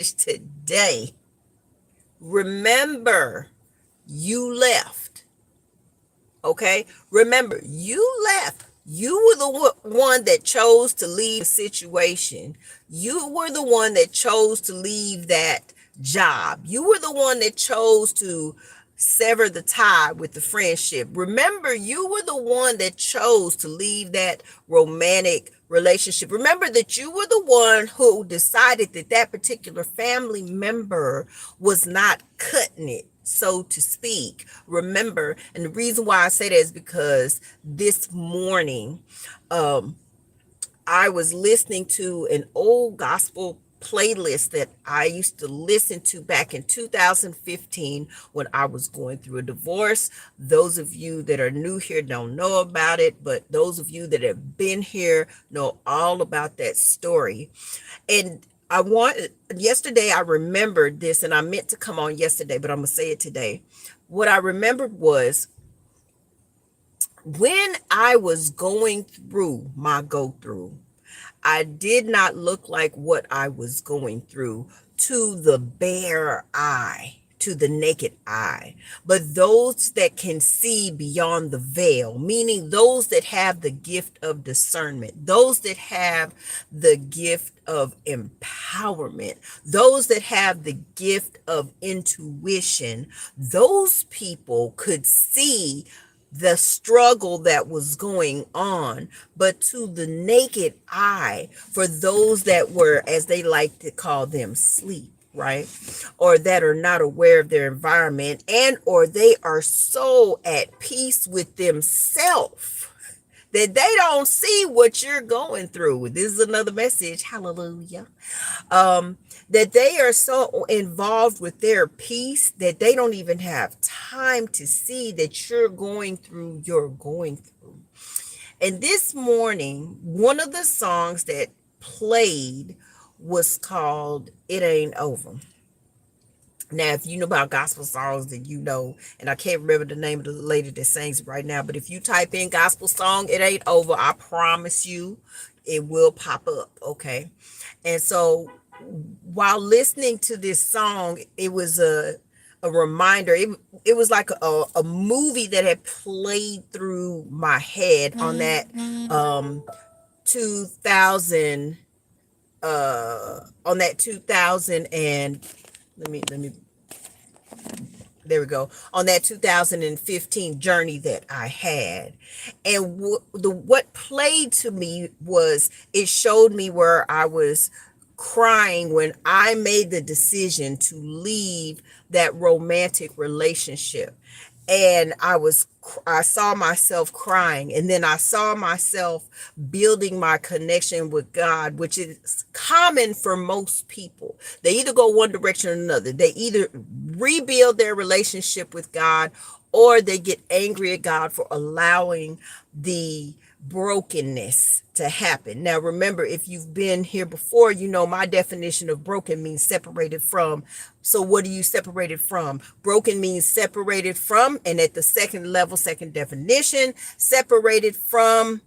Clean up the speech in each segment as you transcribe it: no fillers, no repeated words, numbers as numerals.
today. Remember, you left. Okay? Remember, you left. You were the one that chose to leave the situation. You were the one that chose to leave that job. You were the one that chose to sever the tie with the friendship. Remember, you were the one that chose to leave that romantic relationship. Remember that you were the one who decided that that particular family member was not cutting it, so to speak. Remember, and the reason why I say that is because this morning I was listening to an old gospel playlist that I used to listen to back in 2015 when I was going through a divorce. Those of you that are new here don't know about it, but those of you that have been here know all about that story. And yesterday I remembered this, and I meant to come on yesterday, but I'm going to say it today. What I remembered was when I was going through my go through, I did not look like what I was going through to the bare eye, to the naked eye. But those that can see beyond the veil, meaning those that have the gift of discernment, those that have the gift of empowerment, those that have the gift of intuition, those people could see the struggle that was going on. But to the naked eye, for those that were, as they like to call them, sleep, right, or that are not aware of their environment, and or they are so at peace with themselves that they don't see what you're going through. This is another message, hallelujah, that they are so involved with their peace that they don't even have time to see that you're going through, And this morning, one of the songs that played was called It Ain't Over. Now, if you know about gospel songs, then you know, and I can't remember the name of the lady that sings it right now, but if you type in gospel song, It Ain't Over, I promise you it will pop up, okay? And so while listening to this song, it was a reminder. It was like a movie that had played through my head on that 2000 on that 2000 and let me there we go, on that 2015 journey that I had. And what played to me was, it showed me where I was crying when I made the decision to leave that romantic relationship. And I saw myself crying, and then I saw myself building my connection with God, which is common for most people. They either go one direction or another. They either rebuild their relationship with God, or they get angry at God for allowing the brokenness to happen. Now, remember, if you've been here before, you know my definition of broken means separated from. So what are you separated from? Broken means separated from, and at the second level, second definition, separated from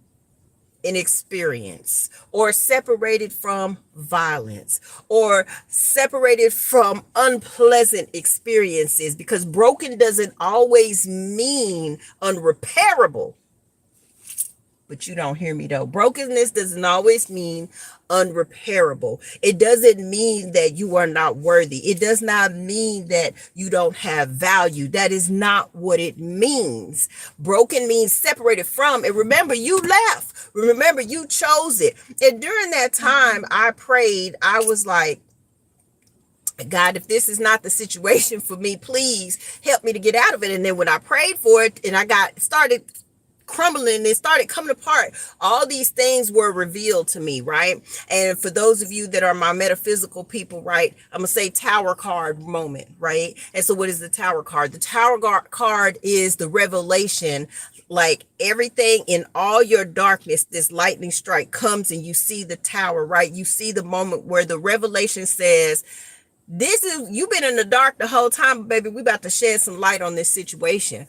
an experience, or separated from violence, or separated from unpleasant experiences, because broken doesn't always mean unrepairable. But you don't hear me though. Brokenness doesn't always mean unrepairable. It doesn't mean that you are not worthy. It does not mean that you don't have value. That is not what it means. Broken means separated from. And remember, you left. Remember, you chose it. And during that time, I prayed. I was like, God, if this is not the situation for me, please help me to get out of it. And then when I prayed for it and I started crumbling, it started coming apart, all these things were revealed to me, right? And for those of you that are my metaphysical people, right, I'm gonna say tower card moment, right? And so what is the tower card? The tower card is the revelation. Like everything in all your darkness, this lightning strike comes and you see the tower, right? You see the moment where the revelation says, you've been in the dark the whole time, baby. We about to shed some light on this situation.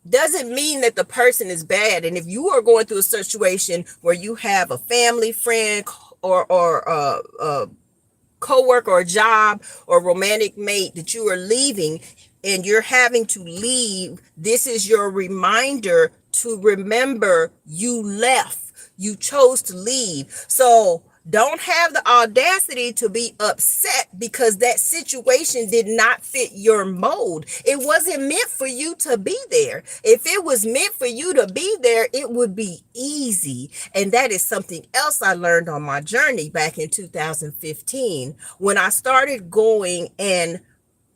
Doesn't mean that the person is bad. And if you are going through a situation where you have a family, friend, or coworker or job or romantic mate that you are leaving and you're having to leave, this is your reminder to remember you left. You chose to leave. So don't have the audacity to be upset because that situation did not fit your mold. It wasn't meant for you to be there. If it was meant for you to be there, it would be easy. And that is something else I learned on my journey back in 2015 when I started going and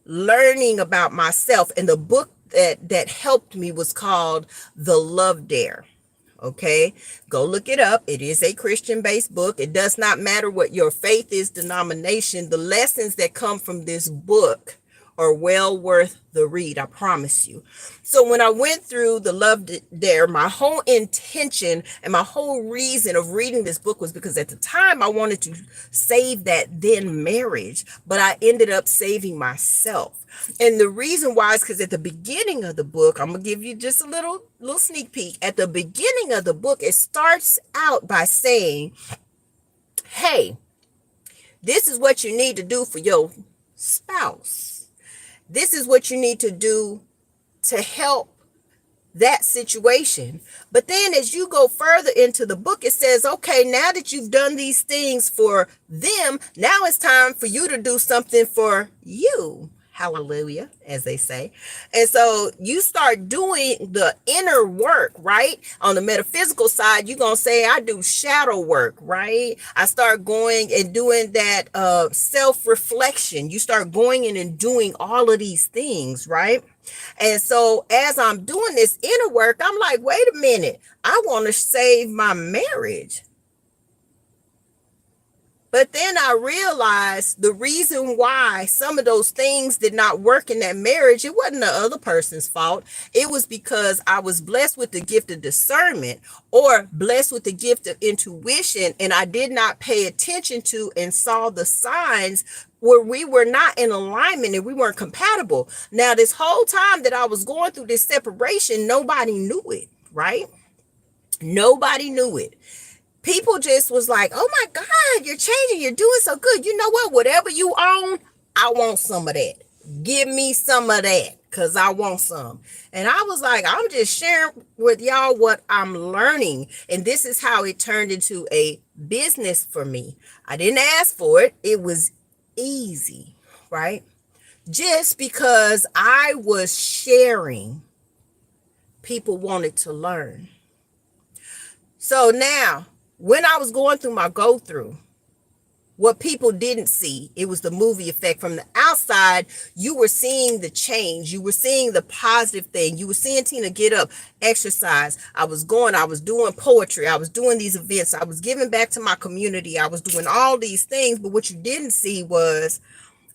learning about myself. And the book that helped me was called The Love Dare. Okay, go look it up. It is a Christian-based book. It does not matter what your faith is, denomination. The lessons that come from this book are well worth the read, I promise you. So when I went through The Love Dare, my whole intention and my whole reason of reading this book was because at the time I wanted to save that then marriage, but I ended up saving myself. And the reason why is because at the beginning of the book, I'm going to give you just a little sneak peek. At the beginning of the book, it starts out by saying, hey, this is what you need to do for your spouse. This is what you need to do to help that situation. But then as you go further into the book, it says, okay, now that you've done these things for them, now it's time for you to do something for you. Hallelujah, as they say. And so you start doing the inner work, right? On the metaphysical side, you're going to say, I do shadow work, right? I start going and doing that self-reflection. You start going in and doing all of these things, right? And so as I'm doing this inner work, I'm like, wait a minute, I want to save my marriage. But then I realized the reason why some of those things did not work in that marriage, it wasn't the other person's fault. It was because I was blessed with the gift of discernment or blessed with the gift of intuition, and I did not pay attention to and saw the signs where we were not in alignment and we weren't compatible. Now, this whole time that I was going through this separation, nobody knew it, right? Nobody knew it. People just was like, oh my God, you're changing. You're doing so good. You know what? Whatever you own, I want some of that. Give me some of that because I want some. And I was like, I'm just sharing with y'all what I'm learning. And this is how it turned into a business for me. I didn't ask for it. It was easy, right? Just because I was sharing, people wanted to learn. So now, when I was going through my go-through, what people didn't see, it was the movie effect. From the outside, you were seeing the change. You were seeing the positive thing. You were seeing Tina get up, exercise. I was doing poetry. I was doing these events. I was giving back to my community. I was doing all these things. But what you didn't see was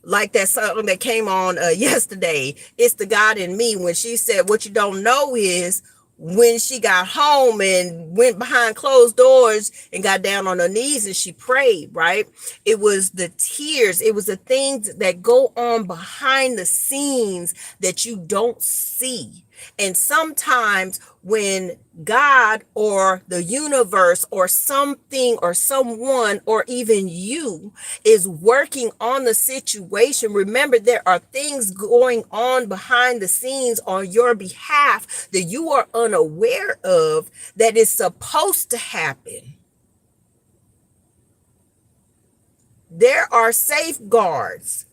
like that song that came on yesterday. It's the God in me. When she said, what you don't know is when she got home and went behind closed doors and got down on her knees and she prayed, right? It was the tears. It was the things that go on behind the scenes that you don't see. And sometimes when God or the universe or something or someone or even you is working on the situation, remember there are things going on behind the scenes on your behalf that you are unaware of that is supposed to happen. There are safeguards.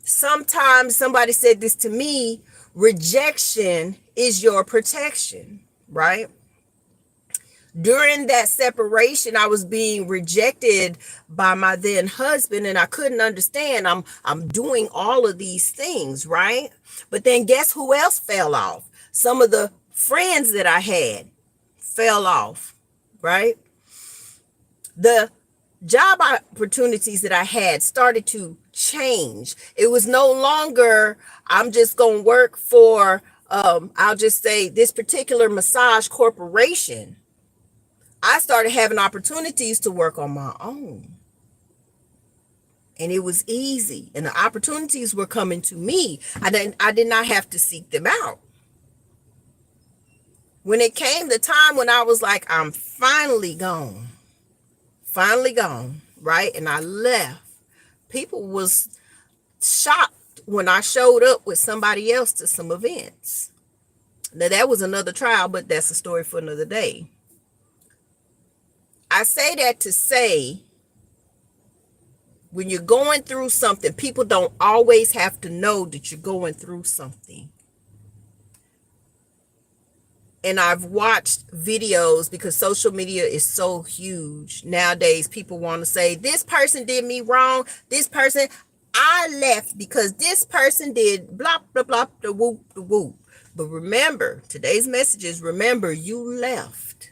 Sometimes somebody said this to me, rejection is your protection, right? During that separation, I was being rejected by my then husband, and I couldn't understand. I'm doing all of these things, right? But then guess who else fell off? Some of the friends that I had fell off, right? The job opportunities that I had started to change. It was no longer, I'm just going to work for, I'll just say this particular massage corporation. I started having opportunities to work on my own. And it was easy. And the opportunities were coming to me. I did not have to seek them out. When it came the time when I was like, I'm finally gone, right? And I left. People was shocked when I showed up with somebody else to some events. Now that was another trial, but that's a story for another day. I say that to say, when you're going through something, people don't always have to know that you're going through something. And I've watched videos, because social media is so huge nowadays. People want to say, this person did me wrong. This person, I left because this person did blah, blah, blah, the whoop, the whoop. But remember, today's message is, remember, you left.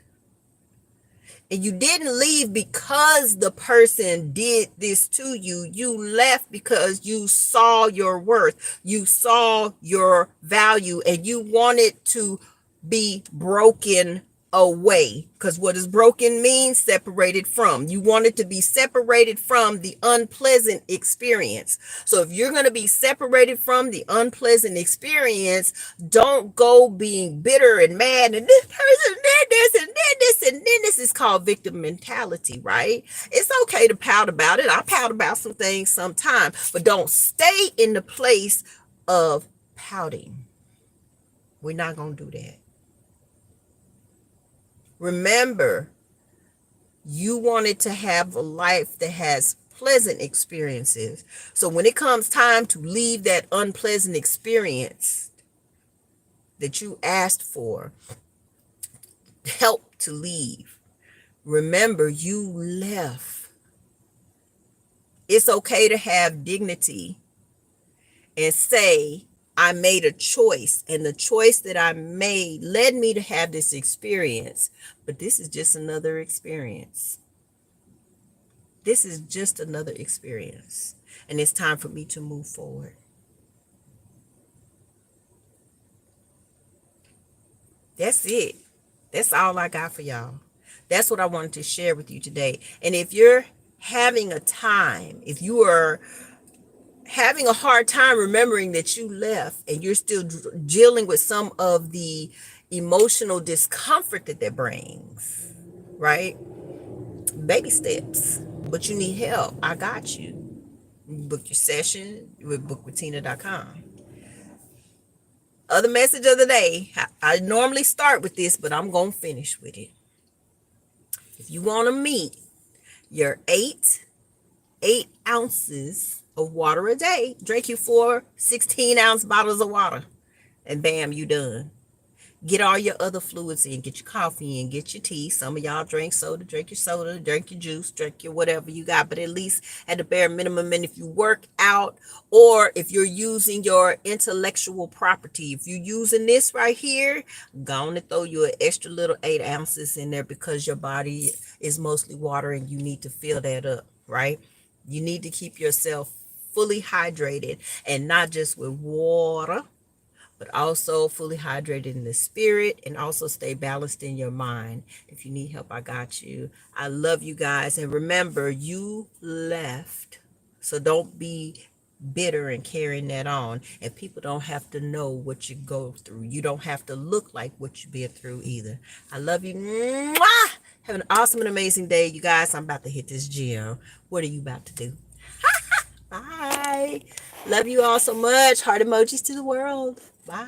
And you didn't leave because the person did this to you. You left because you saw your worth. You saw your value, and you wanted to be broken away. Because what does broken mean? Separated from. You wanted to be separated from the unpleasant experience. So if you're going to be separated from the unpleasant experience, don't go being bitter and mad, and this person did this and did this and then this. Is called victim mentality, right? It's okay to pout about it. I pout about some things sometimes, but don't stay in the place of pouting. We're not going to do that. Remember, you wanted to have a life that has pleasant experiences. So when it comes time to leave that unpleasant experience that you asked for help to leave, remember, you left. It's okay to have dignity and say, I made a choice, and the choice that I made led me to have this experience, but this is just another experience. This is just another experience, and it's time for me to move forward. That's it. That's all I got for y'all. That's what I wanted to share with you today. And if you're having a time, if you are having a hard time remembering that you left, and you're still dealing with some of the emotional discomfort that brings, right? Baby steps, but you need help. I got you. Book your session with bookwithtina.com. Other message of the day. I normally start with this, but I'm going to finish with it. If you want to meet your 8 ounces of water a day, drink you 4 16-ounce bottles of water, and bam, you done. Get all your other fluids in. Get your coffee in, get your tea. Some of y'all drink soda, drink your juice, drink your whatever you got, but at least at the bare minimum. And if you work out, or if you're using your intellectual property, if you're using this right here, go on and throw you an extra little 8 ounces in there, because your body is mostly water and you need to fill that up, right? You need to keep yourself fully hydrated, and not just with water, but also fully hydrated in the spirit, and also stay balanced in your mind. If you need help, I got you. I love you guys. And remember, you left. So don't be bitter and carrying that on. And people don't have to know what you go through. You don't have to look like what you've been through either. I love you. Mwah! Have an awesome and amazing day, you guys. I'm about to hit this gym. What are you about to do? Bye. Love you all so much. Heart emojis to the world. Bye.